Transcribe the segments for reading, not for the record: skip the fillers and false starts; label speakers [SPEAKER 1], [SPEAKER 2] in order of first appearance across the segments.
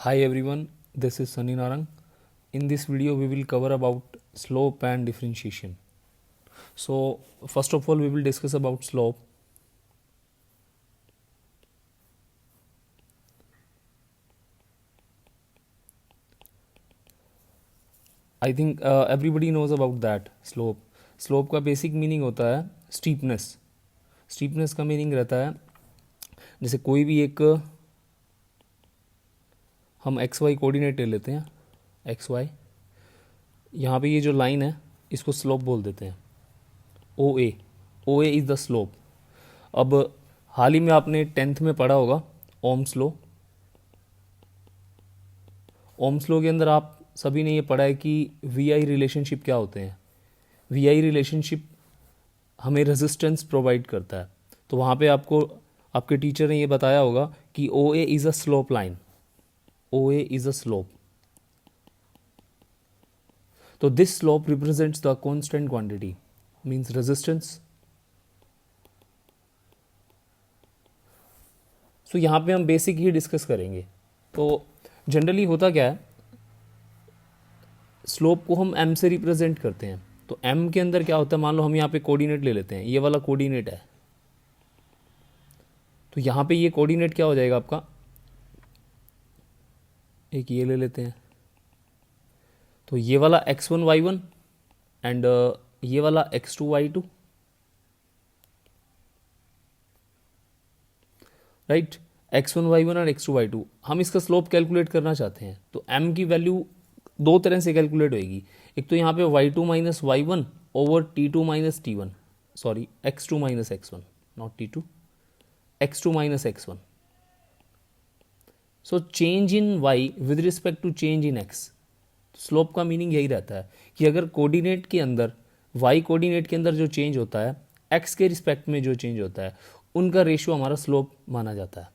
[SPEAKER 1] Hi everyone, this is Sunny Narang. In this video, we will cover about slope and differentiation. So, first of all, we will discuss about slope. I think everybody knows about that slope. Slope का basic meaning होता है steepness. Steepness का meaning रहता है जैसे कोई भी एक हम एक्स वाई कोऑर्डिनेट ले लेते हैं एक्स वाई, यहाँ पे ये जो लाइन है इसको स्लोप बोल देते हैं ओ ए इज़ द स्लोप. अब हाल ही में आपने 10th में पढ़ा होगा ओम्स लॉ. ओम्स लॉ के अंदर आप सभी ने ये पढ़ा है कि वी आई रिलेशनशिप क्या होते हैं. वी आई रिलेशनशिप हमें रेजिस्टेंस प्रोवाइड करता है. तो वहाँ पे आपको आपके टीचर ने ये बताया होगा कि O A is a slope line. O A is a slope. तो this slope represents the constant quantity means resistance. So यहाँ पे हम बेसिक ही डिस्कस करेंगे. तो जनरली होता क्या है, स्लोप को हम m से रिप्रेजेंट करते हैं. तो m के अंदर क्या होता है, मान लो हम यहाँ पे कोऑर्डिनेट ले लेते हैं, ये वाला कोऑर्डिनेट है. तो यहाँ पे ये कोऑर्डिनेट क्या हो जाएगा आपका, एक ये ले लेते हैं. तो ये वाला x1 y1 एंड ये वाला x2 y2, right. x1 y1 और x2 y2 हम इसका स्लोप कैलकुलेट करना चाहते हैं. तो m की वैल्यू दो तरह से कैलकुलेट होएगी. एक तो यहाँ पे y2 minus y one over t2 minus t1, sorry x2 minus x1, not t2, x2 minus x1. So change in y with respect to change in x. Slope का मीनिंग यही रहता है कि अगर कोऑर्डिनेट के अंदर y कोऑर्डिनेट के अंदर जो चेंज होता है, x के रिस्पेक्ट में जो चेंज होता है, उनका रेशियो हमारा स्लोप माना जाता है.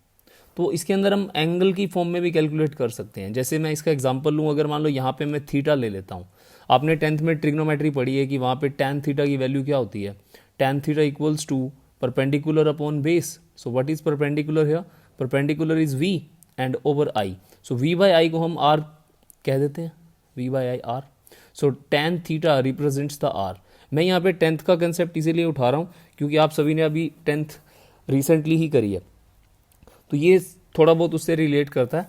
[SPEAKER 1] तो इसके अंदर हम एंगल की फॉर्म में भी कैलकुलेट कर सकते हैं. जैसे मैं इसका एग्जांपल लूँ, अगर मान लो यहाँ पे मैं थीटा ले लेता हूँ. आपने 10th में ट्रिग्नोमेट्री पढ़ी है कि वहाँ पे tan थीटा की वैल्यू क्या होती है. tan theta equals to perpendicular upon base. So what is perpendicular here, perpendicular is v and over i. So v by I को हम r कह देते हैं, v by I r. So tan theta represents the r. मैं यहाँ पे 10th का concept इसीलिए उठा रहा हूँ क्योंकि आप सभी ने अभी 10th रिसेंटली ही करी है, तो ये थोड़ा बहुत उससे रिलेट करता है.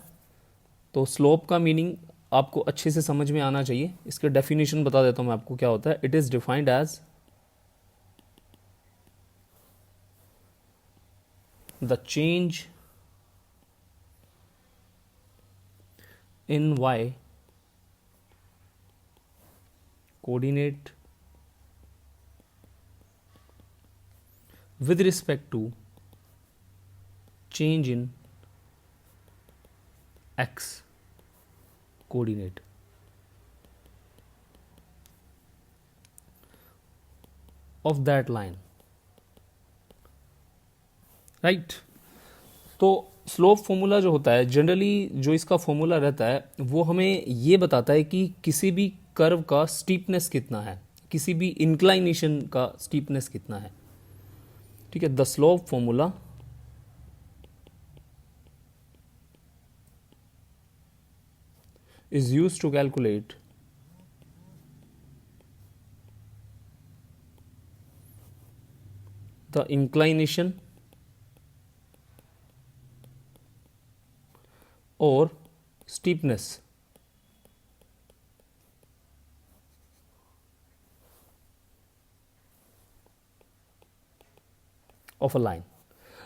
[SPEAKER 1] तो स्लोप का मीनिंग आपको अच्छे से समझ में आना चाहिए. इसका डेफिनेशन बता देता हूँ मैं आपको क्या होता है. It is defined as the change in y coordinate with respect to change in x coordinate. Of that line, right. तो स्लोप फॉर्मूला जो होता है, जनरली जो इसका फॉर्मूला रहता है वो हमें ये बताता है कि किसी भी कर्व का स्टीपनेस कितना है, किसी भी इंक्लाइनेशन का स्टीपनेस कितना है. ठीक है. The slope formula is used to calculate the inclination or steepness of a line.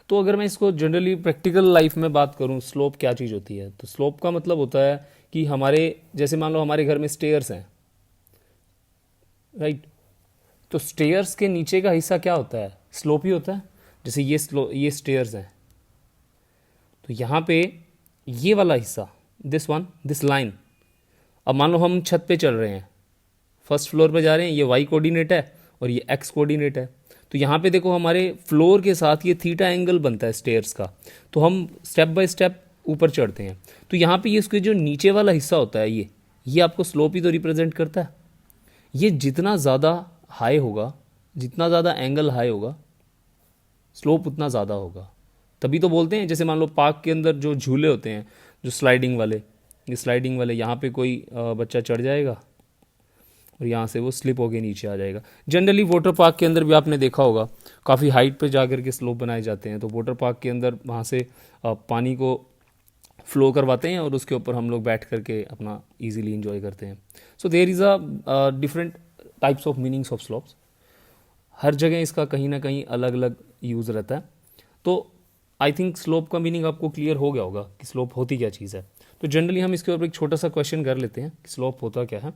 [SPEAKER 1] तो अगर मैं इसको जनरली प्रैक्टिकल लाइफ में बात करूं, स्लोप क्या चीज़ होती है, तो स्लोप का मतलब होता है कि हमारे, जैसे मान लो हमारे घर में स्टेयर्स हैं, राइट. तो स्टेयर्स के नीचे का हिस्सा क्या होता है, स्लोप ही होता है. जैसे ये स्टेयर्स हैं, तो यहाँ पे ये वाला हिस्सा, दिस लाइन. अब मान लो हम छत पे चल रहे हैं, फर्स्ट फ्लोर पे जा रहे हैं, ये वाई कोऑर्डिनेट है और ये एक्स कोऑर्डिनेट है. तो यहाँ पे देखो हमारे फ्लोर के साथ ये थीटा एंगल बनता है स्टेयर्स का. तो हम स्टेप बाय स्टेप ऊपर चढ़ते हैं. तो यहाँ पे ये इसके जो नीचे वाला हिस्सा होता है, ये आपको स्लोप ही तो रिप्रेजेंट करता है. ये जितना ज़्यादा हाई होगा, जितना ज़्यादा एंगल हाई होगा, स्लोप उतना ज़्यादा होगा. तभी तो बोलते हैं, जैसे मान लो पार्क के अंदर जो झूले होते हैं, जो स्लाइडिंग वाले, ये स्लाइडिंग वाले, यहाँ पे कोई बच्चा चढ़ जाएगा और यहाँ से वो स्लिप होके नीचे आ जाएगा। जनरली वाटर पार्क के अंदर भी आपने देखा होगा काफ़ी हाइट पे जा कर के स्लोप बनाए जाते हैं, तो वाटर पार्क के अंदर वहाँ से पानी को फ्लो करवाते हैं और उसके ऊपर हम लोग बैठ करके अपना इजीली इंजॉय करते हैं। So there is a different types of meanings of slopes, हर जगह इसका कहीं ना कहीं अलग अलग यूज़ रहता है। तो आई थिंक स्लोप का मीनिंग आपको क्लियर हो गया होगा कि स्लोप होती क्या चीज़ है। तो जनरली हम इसके ऊपर एक छोटा सा क्वेश्चन कर लेते हैं कि स्लोप होता क्या है।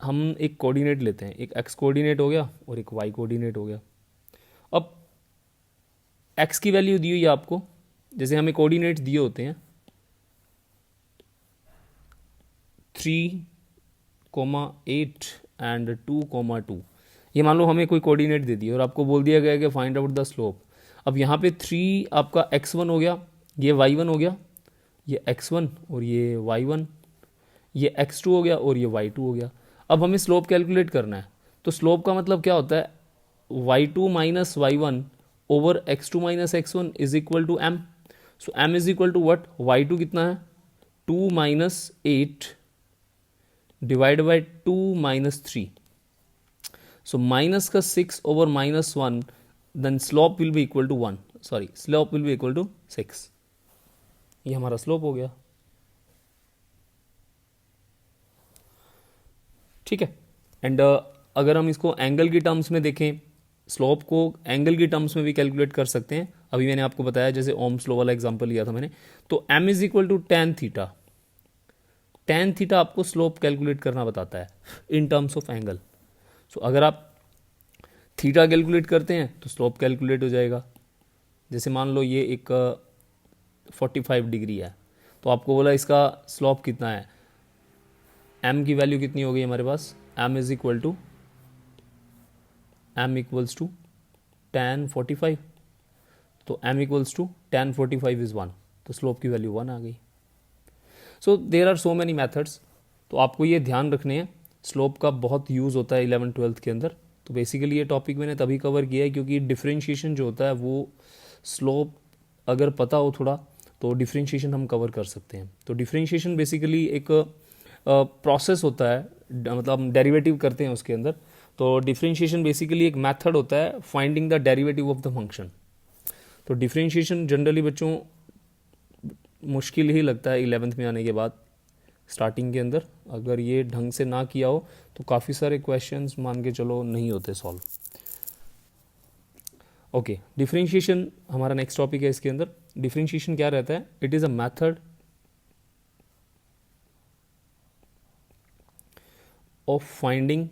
[SPEAKER 1] हम एक कोऑर्डिनेट लेते हैं, एक एक्स कोऑर्डिनेट हो गया और एक वाई कोऑर्डिनेट हो गया। अब एक्स की वैल्यू दी हुई है आपको, जैसे हमें कोऑर्डिनेट दिए होते हैं 3,8 एंड 2,2, ये मान लो हमें कोई कोऑर्डिनेट दे दिया और आपको बोल दिया गया कि फाइंड आउट द स्लोप। अब यहाँ पे 3 आपका x1 हो गया, ये y1 हो गया, ये x1 और ये y1, ये x2 हो गया और ये y2 हो गया। अब हमें स्लोप कैलकुलेट करना है, तो स्लोप का मतलब क्या होता है, y2 minus y1 over x2 minus x1 is equal to m। So m is equal to what, y2 कितना है 2 minus 8 divide by 2 minus 3, so minus का 6 over minus 1, then slope will be equal to 1, sorry slope will be equal to 6। ये हमारा slope हो गया, ठीक है। And अगर हम इसको एंगल की टर्म्स में देखें, स्लोप को एंगल की टर्म्स में भी कैलकुलेट कर सकते हैं। अभी मैंने आपको बताया, जैसे ओम्स लॉ वाला एग्जांपल लिया था मैंने, तो m is equal to tan theta. Tan theta आपको स्लोप कैलकुलेट करना बताता है in terms of angle. So अगर आप थीटा कैलकुलेट करते हैं तो स्लोप कैलकुलेट हो जाएगा। जैसे मान लो ये एक 45 डिग्री है, तो आपको बोला इसका स्लोप कितना है, m की वैल्यू कितनी हो गई हमारे पास, m is equal to m equals to tan 45, तो m equals to tan 45 is 1, तो स्लोप की वैल्यू 1 आ गई। So there are so many methods, तो आपको ये ध्यान रखने हैं, स्लोप का बहुत यूज़ होता है 11th-12th के अंदर। तो बेसिकली ये टॉपिक मैंने तभी कवर किया है क्योंकि डिफ्रेंशिएशन जो होता है वो स्लोप अगर पता हो थोड़ा तो डिफ्रेंशिएशन हम कवर कर सकते हैं। तो डिफ्रेंशिएशन बेसिकली एक प्रोसेस होता है, मतलब हम डेरिवेटिव करते हैं उसके अंदर। तो डिफ्रेंशिएशन बेसिकली एक मेथड होता है finding the derivative of the function. तो डिफ्रेंशिएशन जनरली बच्चों मुश्किल ही लगता है 11th में आने के बाद, स्टार्टिंग के अंदर अगर ये ढंग से ना किया हो तो काफ़ी सारे क्वेश्चंस मान के चलो नहीं होते सॉल्व। ओके, डिफरेंशिएशन हमारा नेक्स्ट टॉपिक है। इसके अंदर डिफरेंशिएशन क्या रहता है, it is a method of finding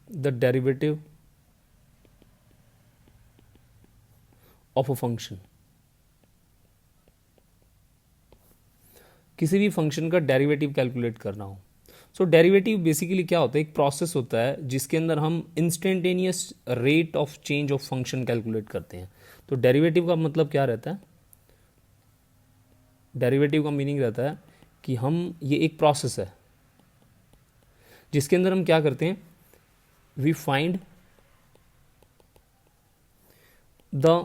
[SPEAKER 1] the derivative of a function. किसी भी फंक्शन का डेरिवेटिव कैलकुलेट करना हो। सो डेरिवेटिव बेसिकली क्या होता है, एक प्रोसेस होता है जिसके अंदर हम instantaneous rate of change of function calculate करते हैं। तो डेरिवेटिव का मतलब क्या रहता है, डेरिवेटिव का मीनिंग रहता है कि हम, ये एक प्रोसेस है जिसके अंदर हम क्या करते हैं, we find the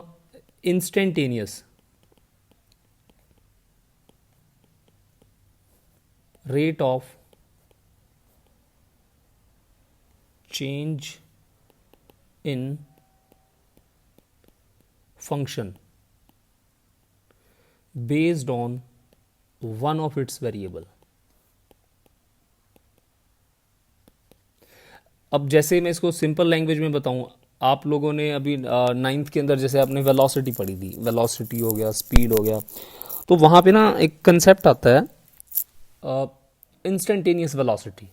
[SPEAKER 1] instantaneous rate of change in function based on one of its variable। अब जैसे मैं इसको सिंपल लैंग्वेज में बताऊं, आप लोगों ने अभी 9th के अंदर जैसे आपने वेलोसिटी पढ़ी थी, वेलोसिटी हो गया, स्पीड हो गया, तो वहाँ पे ना एक कंसेप्ट आता है इंस्टेंटेनियस वेलोसिटी।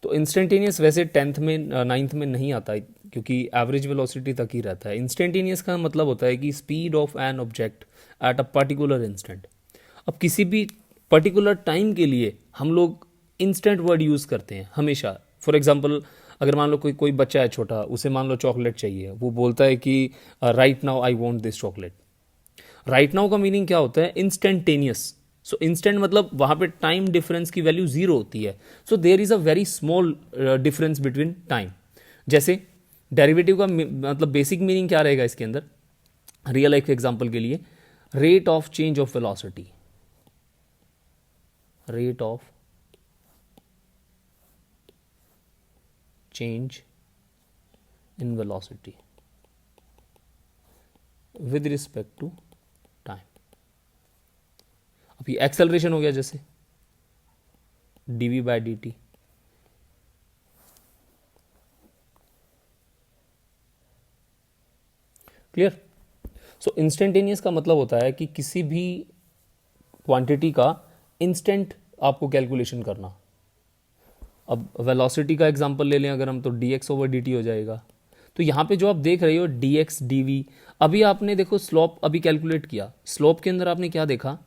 [SPEAKER 1] तो इंस्टेंटेनियस वैसे 10th में 9th में नहीं आता है क्योंकि एवरेज वेलोसिटी तक ही रहता है। इंस्टेंटेनियस का मतलब होता है कि speed of an object at a particular instant. अब किसी भी पर्टिकुलर टाइम के लिए हम लोग इंस्टेंट वर्ड यूज़ करते हैं हमेशा। फॉर एग्जांपल, अगर मान लो कोई बच्चा है छोटा, उसे मान लो चॉकलेट चाहिए, वो बोलता है कि right now I want this chocolate. Right now का मीनिंग क्या होता है, इंस्टेंटेनियस। सो इंस्टेंट मतलब वहाँ पे टाइम डिफरेंस की वैल्यू 0 होती है। So there is a very small difference between time. जैसे डेरिवेटिव का मतलब बेसिक मीनिंग क्या रहेगा इसके अंदर, रियल लाइफ एग्जांपल के लिए, rate of change of velocity, rate of change in velocity with respect to time. अब ये एक्सेलरेशन हो गया जैसे dv/dt, क्लियर। सो इंस्टेंटेनियस का मतलब होता है कि किसी भी क्वांटिटी का इंस्टेंट आपको कैलकुलेशन करना। अब वेलोसिटी का एग्जांपल ले लें अगर हम, तो dx/dt हो जाएगा। तो यहाँ पे जो आप देख रहे हो dx dv, अभी आपने देखो स्लोप अभी कैलकुलेट किया, स्लोप के अंदर आपने क्या देखा,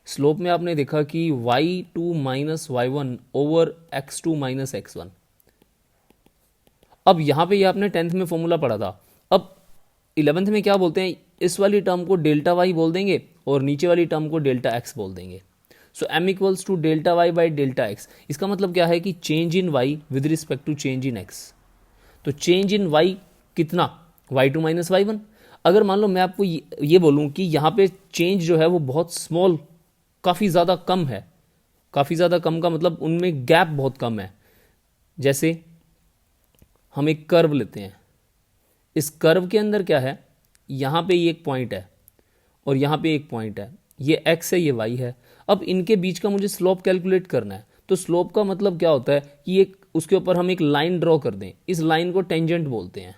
[SPEAKER 1] स्लोप में आपने देखा कि y2 minus y1 over x2 minus x1। अब यहाँ पे ये आपने 10th में फॉर्मूला पढ़ा था। अब 11th में क्या बोलते हैं, इस वाली टर्म को डेल्टा वाई बोल देंगे और नीचे वाली टर्म को डेल्टा एक्स बोल देंगे। So m equals to delta y by delta x. इसका मतलब क्या है कि change in y with respect to change in x। तो चेंज इन y कितना, y2 माइनस y1। अगर मान लो मैं आपको ये बोलूँ कि यहाँ पे चेंज जो है वो बहुत स्मॉल, काफ़ी ज़्यादा कम है, काफ़ी ज़्यादा कम का मतलब उनमें गैप बहुत कम है। जैसे हम एक कर्व लेते हैं, इस कर्व के अंदर क्या है, यहाँ पे ये एक पॉइंट है और यहाँ पे एक पॉइंट है, ये x है ये y है। अब इनके बीच का मुझे स्लोप कैलकुलेट करना है। तो स्लोप का मतलब क्या होता है कि एक उसके ऊपर हम एक लाइन ड्रॉ कर दें, इस लाइन को टेंजेंट बोलते हैं।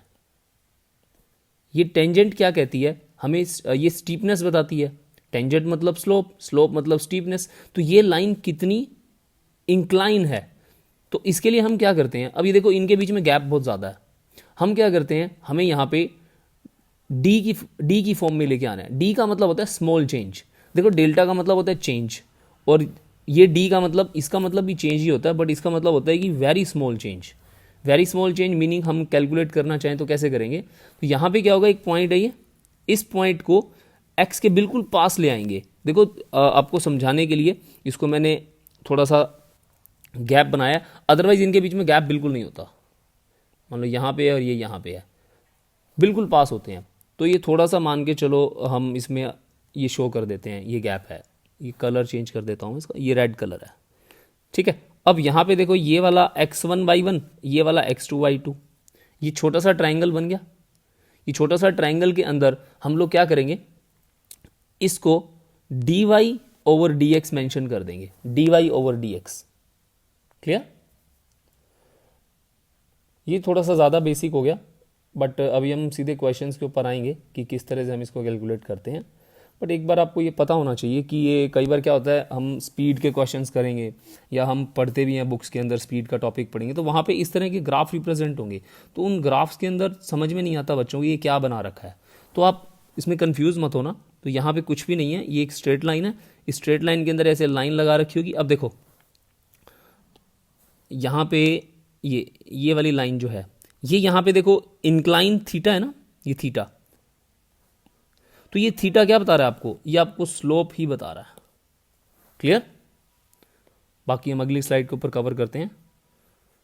[SPEAKER 1] ये टेंजेंट क्या कहती है हमें, ये स्टीपनेस बताती है। टेंजेंट मतलब स्लोप, स्लोप मतलब स्टीपनेस। तो ये लाइन कितनी इंक्लाइन है, तो इसके लिए हम क्या करते हैं, अभी देखो इनके बीच में गैप बहुत ज़्यादा है, हम क्या करते हैं, हमें यहाँ पे डी की फॉर्म में लेके आना है। डी का मतलब होता है स्मॉल चेंज। देखो डेल्टा का मतलब होता है चेंज, और ये डी का मतलब, इसका मतलब भी चेंज ही होता है, बट इसका मतलब होता है कि very small change. Very small change meaning हम कैलकुलेट करना चाहें तो कैसे करेंगे, तो यहाँ पे क्या होगा, एक पॉइंट है ये, इस पॉइंट को एक्स के बिल्कुल पास ले आएंगे। देखो आपको समझाने के लिए इसको मैंने थोड़ा सा गैप बनाया, अदरवाइज इनके बीच में गैप बिल्कुल नहीं होता। मान लो यहाँ पे है और ये यहाँ पे है, बिल्कुल पास होते हैं। तो ये थोड़ा सा मान के चलो हम इसमें ये शो कर देते हैं, ये गैप है, ये कलर चेंज कर देता हूँ इसका, ये रेड कलर है, ठीक है। अब यहाँ पे देखो ये वाला x1y1, ये वाला x2y2, ये छोटा सा ट्राइंगल बन गया। ये छोटा सा ट्राइंगल के अंदर हम लोग क्या करेंगे, इसको dy/dx मेंशन कर देंगे, dy/dx। क्लियर। ये थोड़ा सा ज़्यादा बेसिक हो गया, बट अभी हम सीधे क्वेश्चंस के ऊपर आएंगे कि किस तरह से हम इसको कैलकुलेट करते हैं। बट एक बार आपको ये पता होना चाहिए कि ये कई बार क्या होता है, हम स्पीड के क्वेश्चंस करेंगे या हम पढ़ते भी हैं बुक्स के अंदर, स्पीड का टॉपिक पढ़ेंगे तो वहाँ पे इस तरह के ग्राफ रिप्रेजेंट होंगे, तो उन ग्राफ्स के अंदर समझ में नहीं आता बच्चों को ये क्या बना रखा है, तो आप इसमें कन्फ्यूज़ मत होना। तो यहाँ पर कुछ भी नहीं है, ये एक स्ट्रेट लाइन है, इस स्ट्रेट लाइन के अंदर ऐसे लाइन लगा रखी होगी। अब देखो यहाँ पे ये वाली लाइन जो है, ये यहाँ पे देखो इंक्लाइन थीटा है ना, ये थीटा, तो ये थीटा क्या बता रहा है आपको, ये आपको स्लोप ही बता रहा है। क्लियर। बाकी हम अगली स्लाइड के ऊपर कवर करते हैं।